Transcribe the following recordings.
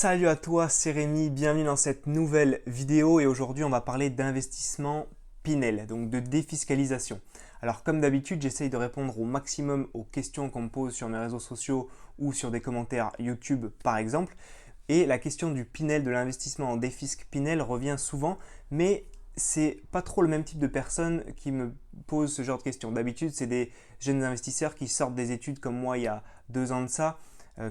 Salut à toi, c'est Rémi, bienvenue dans cette nouvelle vidéo et aujourd'hui on va parler d'investissement Pinel, donc de défiscalisation. Alors comme d'habitude, j'essaye de répondre au maximum aux questions qu'on me pose sur mes réseaux sociaux ou sur des commentaires YouTube par exemple. Et la question du Pinel, de l'investissement en défisc Pinel revient souvent, mais c'est pas trop le même type de personnes qui me posent ce genre de questions. D'habitude, c'est des jeunes investisseurs qui sortent des études comme moi il y a 2 ans de ça,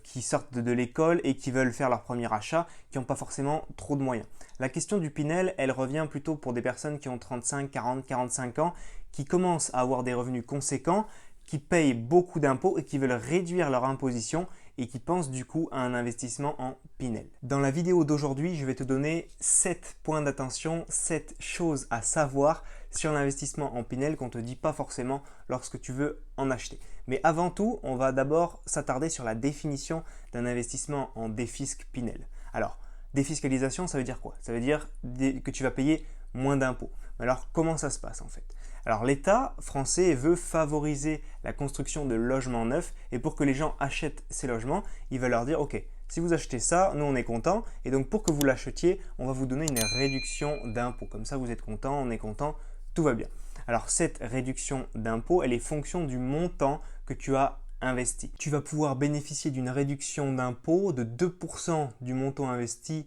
qui sortent de l'école et qui veulent faire leur premier achat, qui n'ont pas forcément trop de moyens. La question du Pinel, elle revient plutôt pour des personnes qui ont 35, 40, 45 ans, qui commencent à avoir des revenus conséquents, qui payent beaucoup d'impôts et qui veulent réduire leur imposition et qui pensent du coup à un investissement en Pinel. Dans la vidéo d'aujourd'hui, je vais te donner 7 points d'attention, 7 choses à savoir sur l'investissement en Pinel qu'on ne te dit pas forcément lorsque tu veux en acheter. Mais avant tout, on va d'abord s'attarder sur la définition d'un investissement en défisc Pinel. Alors, défiscalisation, ça veut dire quoi? Ça veut dire que tu vas payer moins d'impôts. Alors, comment ça se passe en fait? Alors, l'État français veut favoriser la construction de logements neufs et pour que les gens achètent ces logements, il va leur dire « Ok, si vous achetez ça, nous on est content et donc pour que vous l'achetiez, on va vous donner une réduction d'impôts. Comme ça, vous êtes content, on est content, tout va bien. » Alors, cette réduction d'impôts, elle est fonction du montant que tu as investi. Tu vas pouvoir bénéficier d'une réduction d'impôts de 2% du montant investi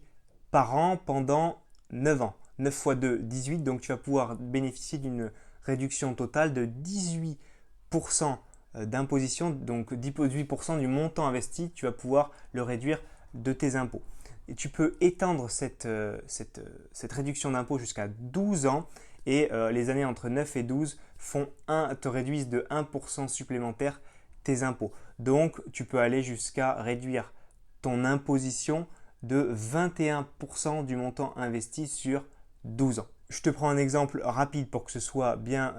par an pendant 9 ans. 9 fois 2, 18, donc tu vas pouvoir bénéficier d'une réduction totale de 18% d'imposition, donc 18% du montant investi, tu vas pouvoir le réduire de tes impôts. Et tu peux étendre cette réduction d'impôt jusqu'à 12 ans et les années entre 9 et 12 te réduisent de 1% supplémentaire tes impôts. Donc, tu peux aller jusqu'à réduire ton imposition de 21% du montant investi sur 12 ans. Je te prends un exemple rapide pour que ce soit bien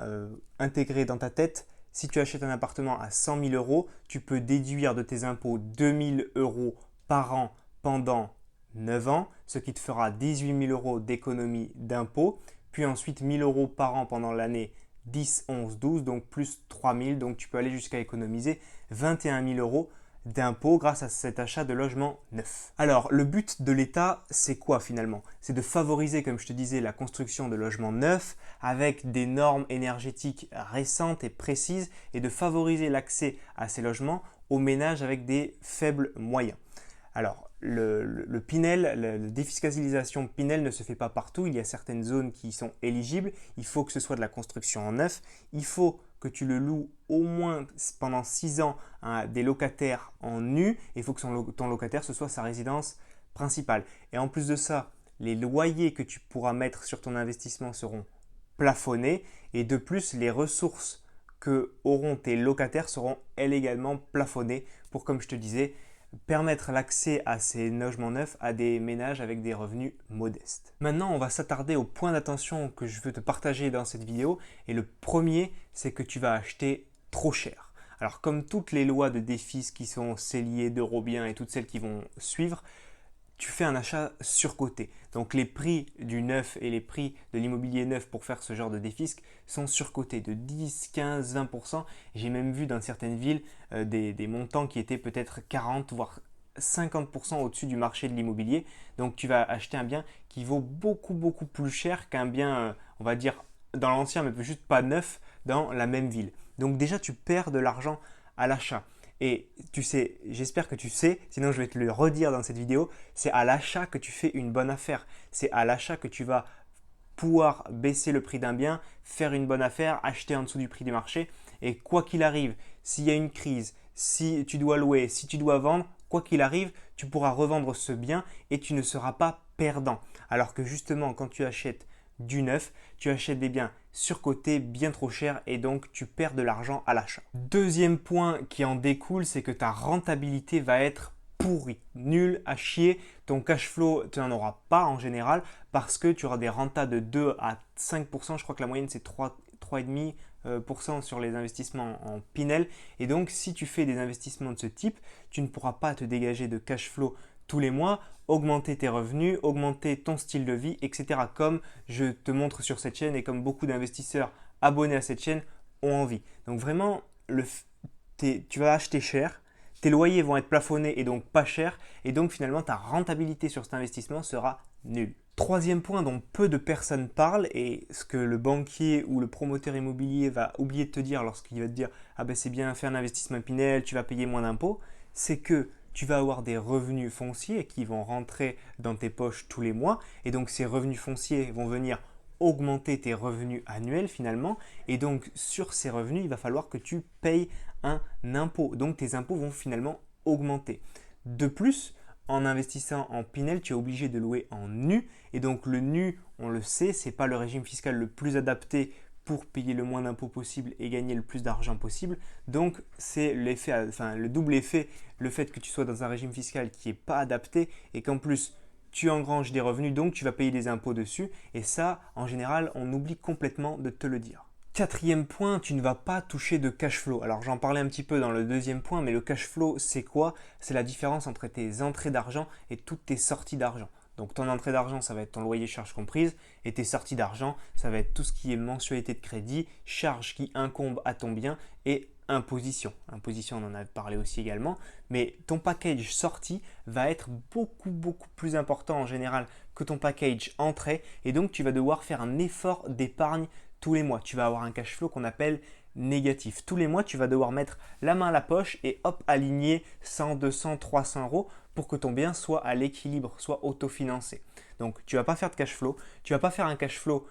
intégré dans ta tête. Si tu achètes un appartement à 100 000 euros, tu peux déduire de tes impôts 2 000 euros par an pendant 9 ans, ce qui te fera 18 000 euros d'économie d'impôts, puis ensuite 1 000 euros par an pendant l'année 10, 11, 12, donc plus 3 000, donc tu peux aller jusqu'à économiser 21 000 euros d'impôts grâce à cet achat de logement neuf. Alors, le but de l'État, c'est quoi finalement? C'est de favoriser, comme je te disais, la construction de logements neufs avec des normes énergétiques récentes et précises et de favoriser l'accès à ces logements aux ménages avec des faibles moyens. Alors, le Pinel, la défiscalisation Pinel ne se fait pas partout. Il y a certaines zones qui sont éligibles. Il faut que ce soit de la construction en neuf. Il faut que tu le loues au moins pendant 6 ans à des locataires en nu. Il faut que ton locataire, ce soit sa résidence principale. Et en plus de ça, les loyers que tu pourras mettre sur ton investissement seront plafonnés. Et de plus, les ressources que auront tes locataires seront elles également plafonnées pour, comme je te disais, permettre l'accès à ces logements neufs à des ménages avec des revenus modestes. Maintenant, on va s'attarder aux points d'attention que je veux te partager dans cette vidéo. Et le premier, c'est que tu vas acheter trop cher. Alors, comme toutes les lois de défis qui sont Cellier, d'Eurobiens et toutes celles qui vont suivre, tu fais un achat surcoté. Donc les prix du neuf et les prix de l'immobilier neuf pour faire ce genre de défisc sont surcotés de 10, 15, 20%. J'ai même vu dans certaines villes des montants qui étaient peut-être 40 voire 50% au-dessus du marché de l'immobilier. Donc tu vas acheter un bien qui vaut beaucoup plus cher qu'un bien, on va dire, dans l'ancien mais juste pas neuf dans la même ville. Donc déjà tu perds de l'argent à l'achat. Et tu sais, j'espère que tu sais, sinon je vais te le redire dans cette vidéo, c'est à l'achat que tu fais une bonne affaire. C'est à l'achat que tu vas pouvoir baisser le prix d'un bien, faire une bonne affaire, acheter en dessous du prix du marché. Et quoi qu'il arrive, s'il y a une crise, si tu dois louer, si tu dois vendre, quoi qu'il arrive, tu pourras revendre ce bien et tu ne seras pas perdant. Alors que justement, quand tu achètes du neuf, tu achètes des biens surcotés bien trop chers et donc tu perds de l'argent à l'achat. Deuxième point qui en découle, c'est que ta rentabilité va être pourrie, nulle à chier. Ton cash flow, tu n'en auras pas en général parce que tu auras des rentas de 2 à 5%. Je crois que la moyenne c'est 3,5% sur les investissements en Pinel. Et donc si tu fais des investissements de ce type, tu ne pourras pas te dégager de cash flow tous les mois, augmenter tes revenus, augmenter ton style de vie, etc. Comme je te montre sur cette chaîne et comme beaucoup d'investisseurs abonnés à cette chaîne ont envie. Donc vraiment, tu vas acheter cher, tes loyers vont être plafonnés et donc pas chers, et donc finalement ta rentabilité sur cet investissement sera nulle. Troisième point dont peu de personnes parlent et ce que le banquier ou le promoteur immobilier va oublier de te dire lorsqu'il va te dire « Ah ben c'est bien, fais un investissement Pinel, tu vas payer moins d'impôts », c'est que tu vas avoir des revenus fonciers qui vont rentrer dans tes poches tous les mois et donc ces revenus fonciers vont venir augmenter tes revenus annuels finalement et donc sur ces revenus il va falloir que tu payes un impôt, donc tes impôts vont finalement augmenter. De plus, en investissant en Pinel, tu es obligé de louer en nu et donc le nu, on le sait, c'est pas le régime fiscal le plus adapté pour payer le moins d'impôts possible et gagner le plus d'argent possible. Donc c'est l'effet, enfin le double effet, le fait que tu sois dans un régime fiscal qui n'est pas adapté et qu'en plus tu engranges des revenus, donc tu vas payer des impôts dessus. Et ça, en général, on oublie complètement de te le dire. Quatrième point, tu ne vas pas toucher de cash flow. Alors j'en parlais un petit peu dans le deuxième point, mais le cash flow, c'est quoi? C'est la différence entre tes entrées d'argent et toutes tes sorties d'argent. Donc ton entrée d'argent, ça va être ton loyer, charges comprises, et tes sorties d'argent, ça va être tout ce qui est mensualité de crédit, charges qui incombent à ton bien et imposition. Imposition, on en a parlé aussi également, mais ton package sortie va être beaucoup plus important en général que ton package entrée, et donc tu vas devoir faire un effort d'épargne tous les mois. Tu vas avoir un cash flow qu'on appelle négatif. Tous les mois, tu vas devoir mettre la main à la poche et hop, aligner 100, 200, 300 euros pour que ton bien soit à l'équilibre, soit autofinancé. Donc, tu ne vas pas faire de cash flow. Tu ne vas pas faire un cash flow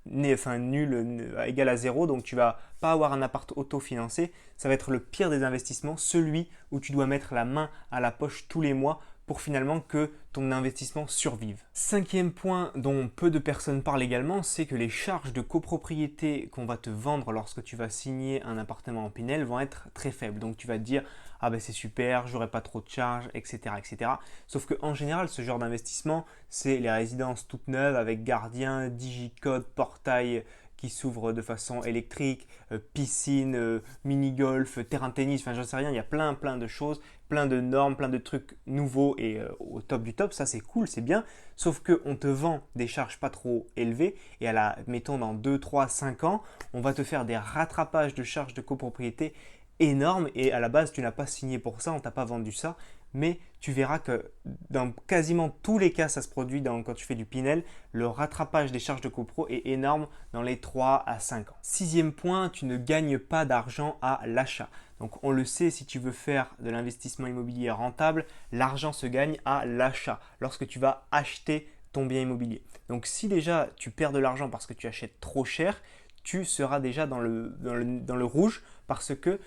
nul, égal à zéro. Donc, tu ne vas pas avoir un appart autofinancé. Ça va être le pire des investissements, celui où tu dois mettre la main à la poche tous les mois pour finalement que ton investissement survive. Cinquième point dont peu de personnes parlent également, c'est que les charges de copropriété qu'on va te vendre lorsque tu vas signer un appartement en Pinel vont être très faibles. Donc tu vas te dire « Ah ben c'est super, j'aurai pas trop de charges, etc. etc. » Sauf qu'en général, ce genre d'investissement, c'est les résidences toutes neuves avec gardien, digicode, portail qui s'ouvre de façon électrique, piscine, mini-golf, terrain de tennis, enfin j'en sais rien, il y a plein de choses, plein de normes, plein de trucs nouveaux et au top du top, ça c'est cool, c'est bien, sauf qu'on te vend des charges pas trop élevées et mettons dans 2, 3, 5 ans, on va te faire des rattrapages de charges de copropriété énormes et à la base tu n'as pas signé pour ça, on t'a pas vendu ça, mais tu verras que dans quasiment tous les cas, ça se produit quand tu fais du Pinel, le rattrapage des charges de copro est énorme dans les 3 à 5 ans. Sixième point, tu ne gagnes pas d'argent à l'achat. Donc on le sait, si tu veux faire de l'investissement immobilier rentable, l'argent se gagne à l'achat, lorsque tu vas acheter ton bien immobilier. Donc si déjà tu perds de l'argent parce que tu achètes trop cher, tu seras déjà dans le rouge parce que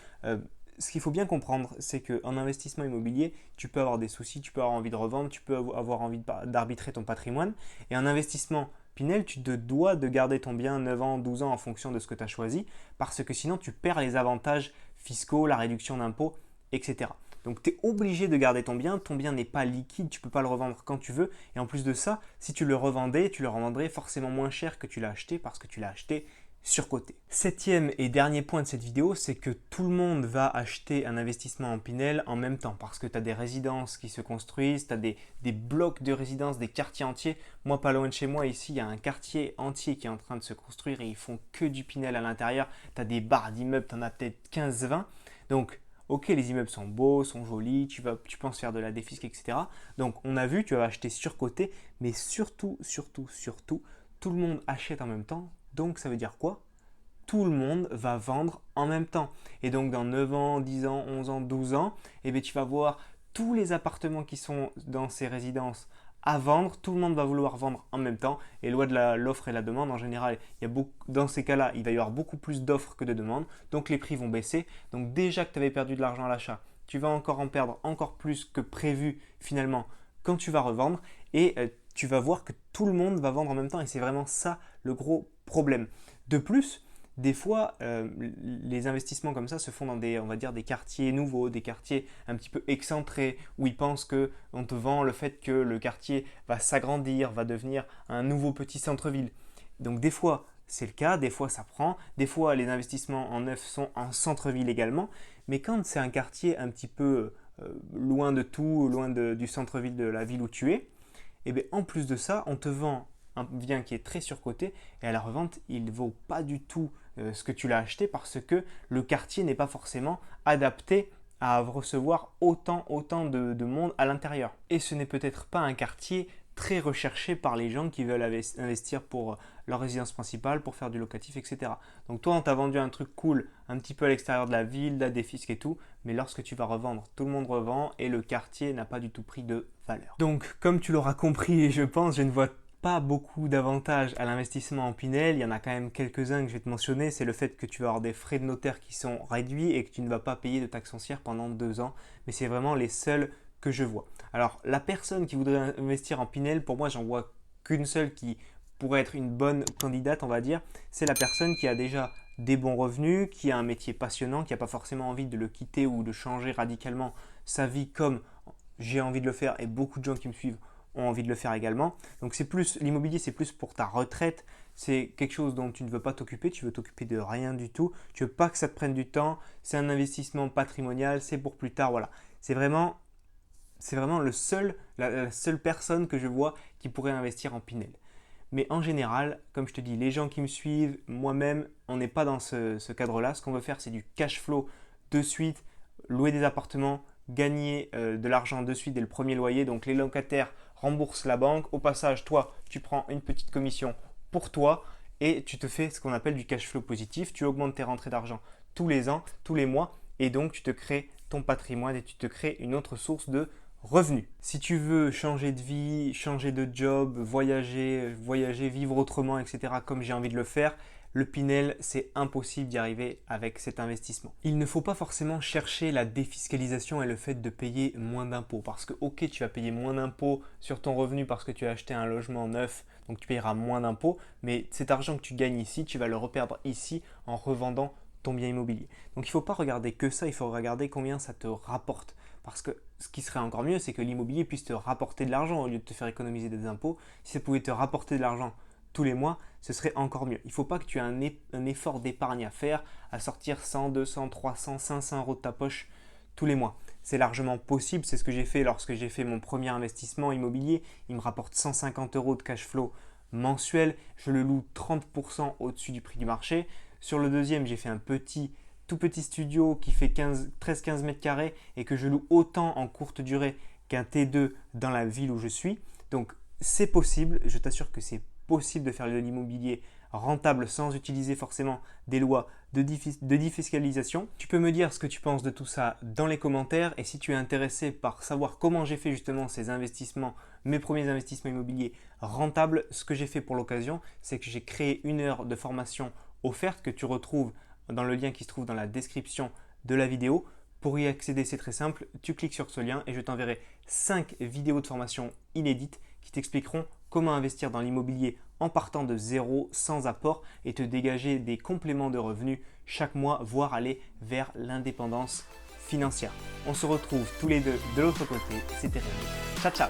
ce qu'il faut bien comprendre, c'est qu'en investissement immobilier, tu peux avoir des soucis, tu peux avoir envie de revendre, tu peux avoir envie d'arbitrer ton patrimoine. Et en investissement Pinel, tu te dois de garder ton bien 9 ans, 12 ans en fonction de ce que tu as choisi, parce que sinon tu perds les avantages fiscaux, la réduction d'impôts, etc. Donc tu es obligé de garder ton bien n'est pas liquide, tu ne peux pas le revendre quand tu veux. Et en plus de ça, si tu le revendais, tu le revendrais forcément moins cher que tu l'as acheté parce que tu l'as acheté surcoté. Septième et dernier point de cette vidéo, c'est que tout le monde va acheter un investissement en Pinel en même temps parce que tu as des résidences qui se construisent, tu as des blocs de résidences, des quartiers entiers. Moi, pas loin de chez moi, ici, il y a un quartier entier qui est en train de se construire et ils font que du Pinel à l'intérieur. Tu as des barres d'immeubles, tu en as peut-être 15-20. Donc, ok, les immeubles sont beaux, sont jolis, tu penses faire de la défisque, etc. Donc, on a vu, tu vas acheter surcoté, mais surtout, tout le monde achète en même temps. Donc ça veut dire quoi? Tout le monde va vendre en même temps. Et donc dans 9 ans, 10 ans, 11 ans, 12 ans, eh bien, tu vas voir tous les appartements qui sont dans ces résidences à vendre. Tout le monde va vouloir vendre en même temps. Et loi de l'offre et la demande, en général, dans ces cas-là, il va y avoir beaucoup plus d'offres que de demandes. Donc les prix vont baisser. Donc déjà que tu avais perdu de l'argent à l'achat, tu vas encore en perdre encore plus que prévu finalement quand tu vas revendre. Et tu vas voir que tout le monde va vendre en même temps et c'est vraiment ça le gros problème. De plus, des fois, les investissements comme ça se font dans on va dire, des quartiers nouveaux, des quartiers un petit peu excentrés où ils pensent qu'on te vend le fait que le quartier va s'agrandir, va devenir un nouveau petit centre-ville. Donc des fois, c'est le cas, des fois ça prend, des fois les investissements en neuf sont en centre-ville également, mais quand c'est un quartier un petit peu loin de tout, loin du centre-ville de la ville où tu es, et bien en plus de ça, on te vend un bien qui est très surcoté et à la revente, il ne vaut pas du tout ce que tu l'as acheté parce que le quartier n'est pas forcément adapté à recevoir autant de monde à l'intérieur. Et ce n'est peut-être pas un quartier très recherché par les gens qui veulent investir pour leur résidence principale, pour faire du locatif, etc. Donc toi, on t'a vendu un truc cool, un petit peu à l'extérieur de la ville, la défisque et tout, mais lorsque tu vas revendre, tout le monde revend et le quartier n'a pas du tout pris de valeur. Donc, comme tu l'auras compris, je pense, je ne vois pas beaucoup d'avantages à l'investissement en Pinel. Il y en a quand même quelques-uns que je vais te mentionner. C'est le fait que tu vas avoir des frais de notaire qui sont réduits et que tu ne vas pas payer de taxes foncières pendant 2 ans. Mais c'est vraiment les seuls que je vois. Alors, la personne qui voudrait investir en Pinel, pour moi, j'en vois qu'une seule qui pourrait être une bonne candidate, on va dire. C'est la personne qui a déjà des bons revenus, qui a un métier passionnant, qui n'a pas forcément envie de le quitter ou de changer radicalement sa vie comme j'ai envie de le faire et beaucoup de gens qui me suivent ont envie de le faire également. Donc c'est plus l'immobilier, c'est plus pour ta retraite, c'est quelque chose dont tu ne veux pas t'occuper, tu veux t'occuper de rien du tout, tu veux pas que ça te prenne du temps, c'est un investissement patrimonial, c'est pour plus tard, voilà. C'est vraiment la seule personne que je vois qui pourrait investir en Pinel. Mais en général, comme je te dis, les gens qui me suivent, moi-même, on n'est pas dans ce cadre-là. Ce qu'on veut faire, c'est du cash flow de suite, louer des appartements, gagner de l'argent de suite dès le premier loyer. Donc les locataires remboursent la banque. Au passage, toi, tu prends une petite commission pour toi et tu te fais ce qu'on appelle du cash flow positif. Tu augmentes tes rentrées d'argent tous les ans, tous les mois et donc tu te crées ton patrimoine et tu te crées une autre source de revenus. Si tu veux changer de vie, changer de job, voyager, vivre autrement, etc., comme j'ai envie de le faire, le Pinel, c'est impossible d'y arriver avec cet investissement. Il ne faut pas forcément chercher la défiscalisation et le fait de payer moins d'impôts. Parce que, ok, tu vas payer moins d'impôts sur ton revenu parce que tu as acheté un logement neuf, donc tu payeras moins d'impôts, mais cet argent que tu gagnes ici, tu vas le reperdre ici en revendant ton bien immobilier. Donc il ne faut pas regarder que ça, il faut regarder combien ça te rapporte. Parce que ce qui serait encore mieux, c'est que l'immobilier puisse te rapporter de l'argent au lieu de te faire économiser des impôts. Si ça pouvait te rapporter de l'argent tous les mois, ce serait encore mieux. Il ne faut pas que tu aies un effort d'épargne à faire, à sortir 100, 200, 300, 500 euros de ta poche tous les mois. C'est largement possible, c'est ce que j'ai fait lorsque j'ai fait mon premier investissement immobilier. Il me rapporte 150 euros de cash flow mensuel. Je le loue 30% au-dessus du prix du marché. Sur le deuxième, j'ai fait un tout petit studio qui fait 13-15 mètres carrés et que je loue autant en courte durée qu'un T2 dans la ville où je suis. Donc c'est possible, je t'assure que c'est possible de faire de l'immobilier rentable sans utiliser forcément des lois de défiscalisation. Tu peux me dire ce que tu penses de tout ça dans les commentaires et si tu es intéressé par savoir comment j'ai fait justement ces investissements, mes premiers investissements immobiliers rentables, ce que j'ai fait pour l'occasion, c'est que j'ai créé une heure de formation offerte que tu retrouves dans le lien qui se trouve dans la description de la vidéo. Pour y accéder, c'est très simple, tu cliques sur ce lien et je t'enverrai 5 vidéos de formation inédites qui t'expliqueront comment investir dans l'immobilier en partant de zéro, sans apport et te dégager des compléments de revenus chaque mois, voire aller vers l'indépendance financière. On se retrouve tous les deux de l'autre côté, c'était Rémi. Ciao ciao.